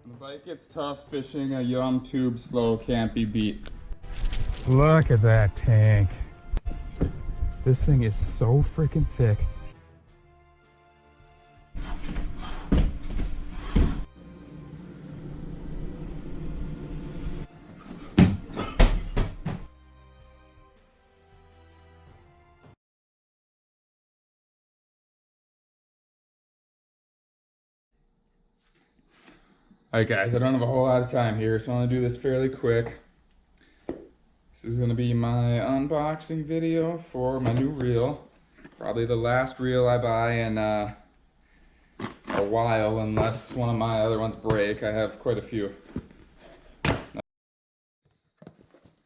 The bite gets tough, fishing a young tube slow can't be beat. Look at that tank. This thing is so freaking thick. Alright guys, I don't have a whole lot of time here, so I'm going to do this fairly quick. This is going to be my unboxing video for my new reel. Probably the last reel I buy in a while, unless one of my other ones break. I have quite a few.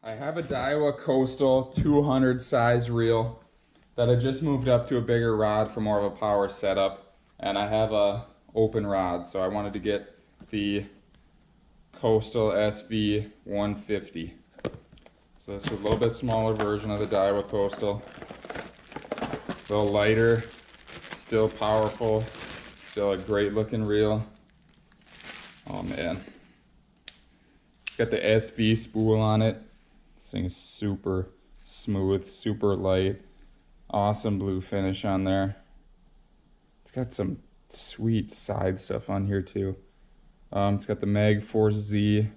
I have a Daiwa Coastal 200 size reel that I just moved up to a bigger rod for more of a power setup. And I have a open rod, so I wanted to get the Coastal SV 150. So this is a little bit smaller version of the Daiwa Coastal. A little lighter, still powerful, still a great looking reel. Oh man. It's got the SV spool on it. This thing is super smooth, super light. Awesome blue finish on there. It's got some sweet side stuff on here too. It's got the Mag Force Z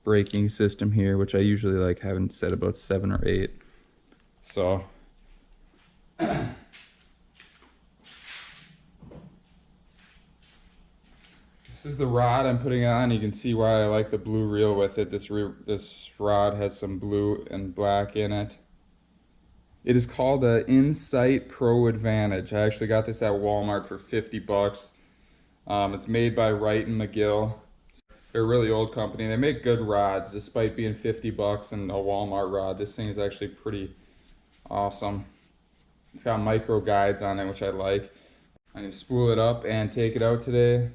braking system here, which I usually like having set about 7 or 8. So this is the rod I'm putting on. You can see why I like the blue reel with it. This rod has some blue and black in it. It is called the Insight Pro Advantage. I actually got this at Walmart for 50 bucks. It's made by Wright and McGill. They're a really old company. They make good rods despite being 50 bucks and a Walmart rod. This thing is actually pretty awesome. It's got micro guides on it, which I like. I'm gonna spool it up and take it out today.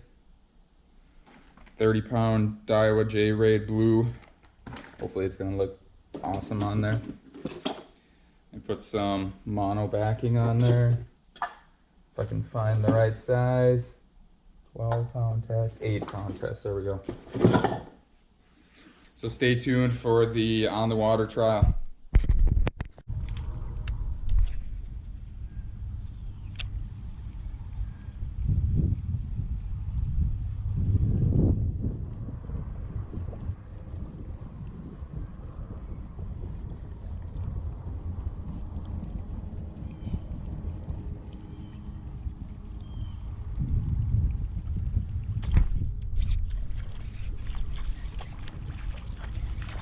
30-pound Daiwa J-Raid blue. Hopefully it's gonna look awesome on there. And put some mono backing on there. If I can find the right size. 12-pound test, 8-pound test, there we go. So stay tuned for the on the water trial.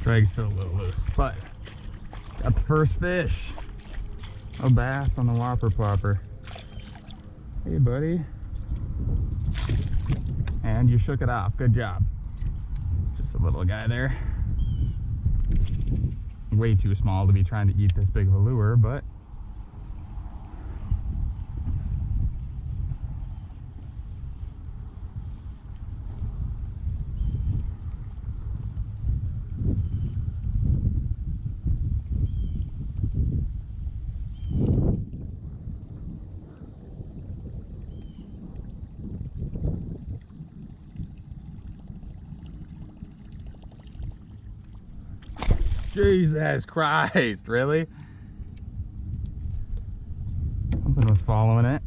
Drag's still a little loose, but got the first fish. A bass on the whopper plopper. Hey buddy. And you shook it off, good job. Just a little guy there. Way too small to be trying to eat this big of a lure, but Jesus Christ, really? Something was following it.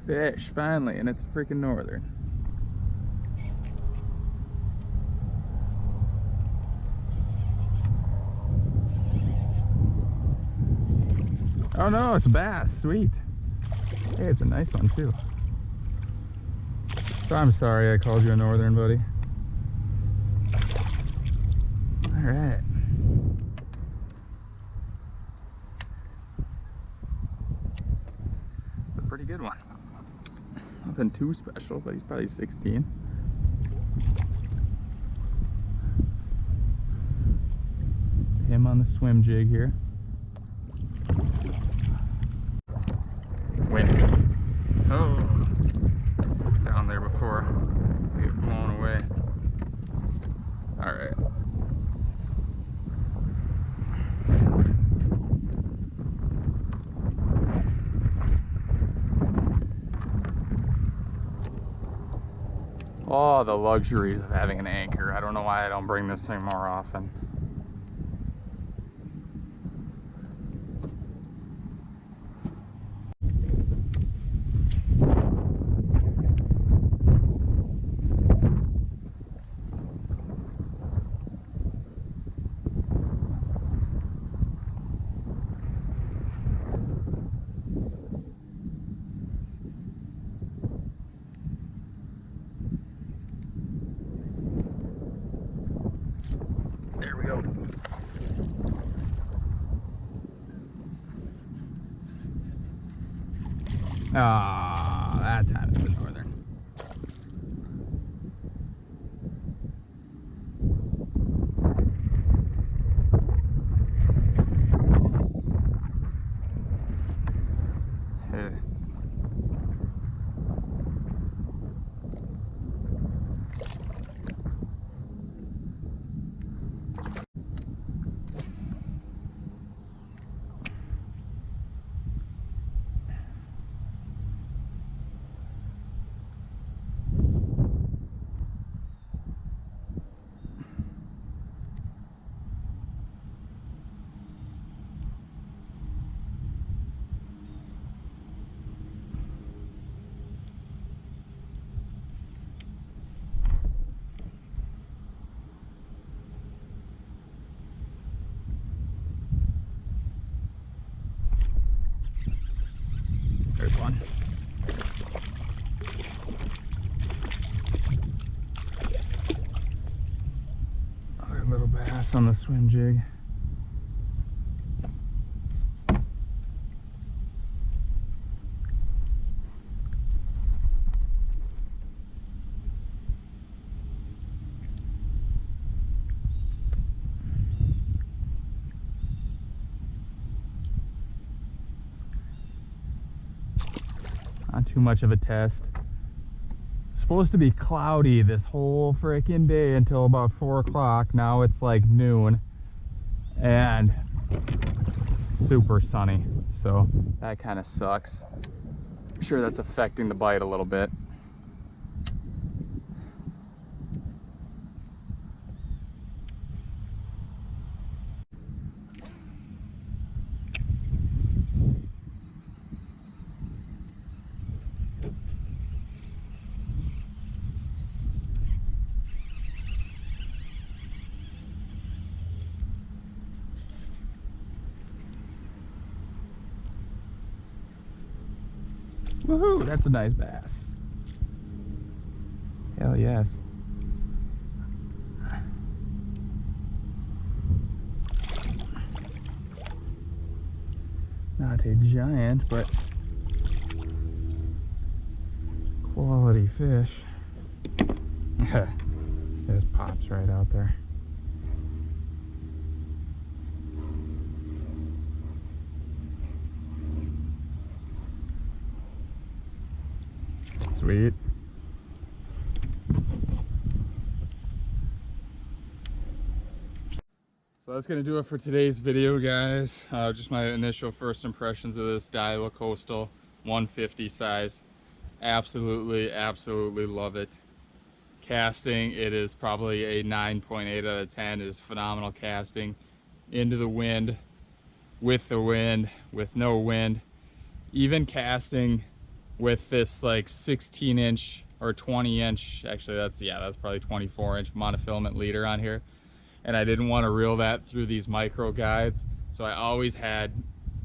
Fish, finally, and it's a freaking northern. Oh no, it's a bass, sweet. Hey, it's a nice one too. So I'm sorry I called you a northern, buddy. All right. A pretty good one. nothing too special, but he's probably 16. Him on the swim jig here. Windy. Oh, down there before we get blown away. All right. Oh, the luxuries of having an anchor. I don't know why I don't bring this thing more often. There we go. Ah, that time it's a northern. Hey. There's one. Another little bass on the swim jig. Not too much of a test. Supposed to be cloudy this whole freaking day until about 4 o'clock. Now it's like noon and it's super sunny. So that kind of sucks. I'm sure that's affecting the bite a little bit. Woohoo, that's a nice bass. Hell yes. Not a giant, but quality fish. Just pops right out there. Sweet. So that's gonna do it for today's video, guys. Just my initial first impressions of this Daiwa Coastal 150 size. Absolutely love it. Casting, it is probably a 9.8 out of 10. It is phenomenal casting. Into the wind, with the wind, with no wind. Even casting with this like 16-inch or 20-inch, actually that's probably 24-inch monofilament leader on here. And I didn't want to reel that through these micro guides, so I always had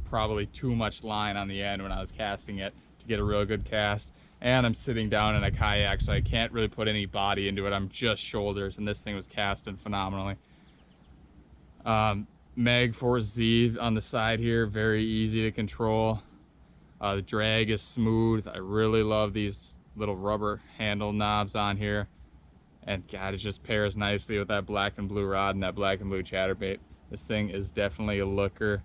probably too much line on the end when I was casting it to get a real good cast. And I'm sitting down in a kayak, so I can't really put any body into it. I'm just shoulders, and this thing was casting phenomenally. Mag Force Z on the side here, very easy to control. The drag is smooth. I really love these little rubber handle knobs on here. And God, it just pairs nicely with that black and blue rod and that black and blue chatterbait. This thing is definitely a looker.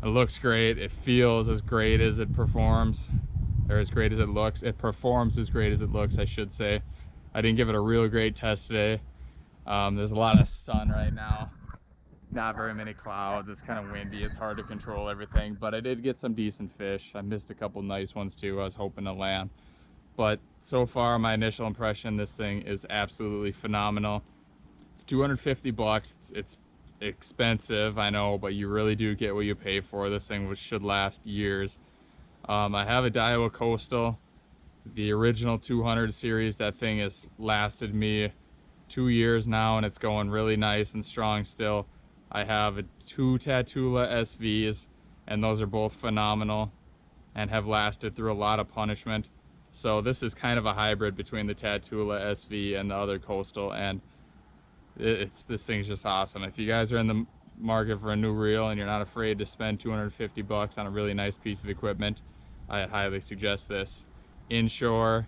It looks great. It feels as great as it performs, or as great as it looks. It performs as great as it looks, I should say. I didn't give it a real great test today. There's a lot of sun right now. Not very many clouds. It's kind of windy. It's hard to control everything, but I did get some decent fish. I missed a couple nice ones too. I was hoping to land. But so far, my initial impression, this thing is absolutely phenomenal. It's 250 bucks. It's expensive, I know, but you really do get what you pay for. This thing should last years. I have a Daiwa Coastal, the original 200 series. That thing has lasted me 2 years now, and it's going really nice and strong still. I have 2 Tatula SVs, and those are both phenomenal and have lasted through a lot of punishment. So this is kind of a hybrid between the Tatula SV and the other Coastal, and this thing's just awesome. If you guys are in the market for a new reel and you're not afraid to spend 250 bucks on a really nice piece of equipment, I highly suggest this. Inshore,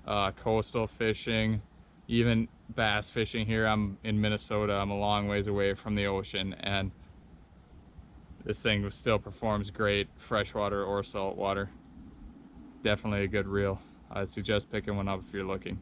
coastal fishing, even bass fishing here. I'm in Minnesota. I'm a long ways away from the ocean, and this thing still performs great, freshwater or saltwater. Definitely a good reel. I'd suggest picking one up if you're looking.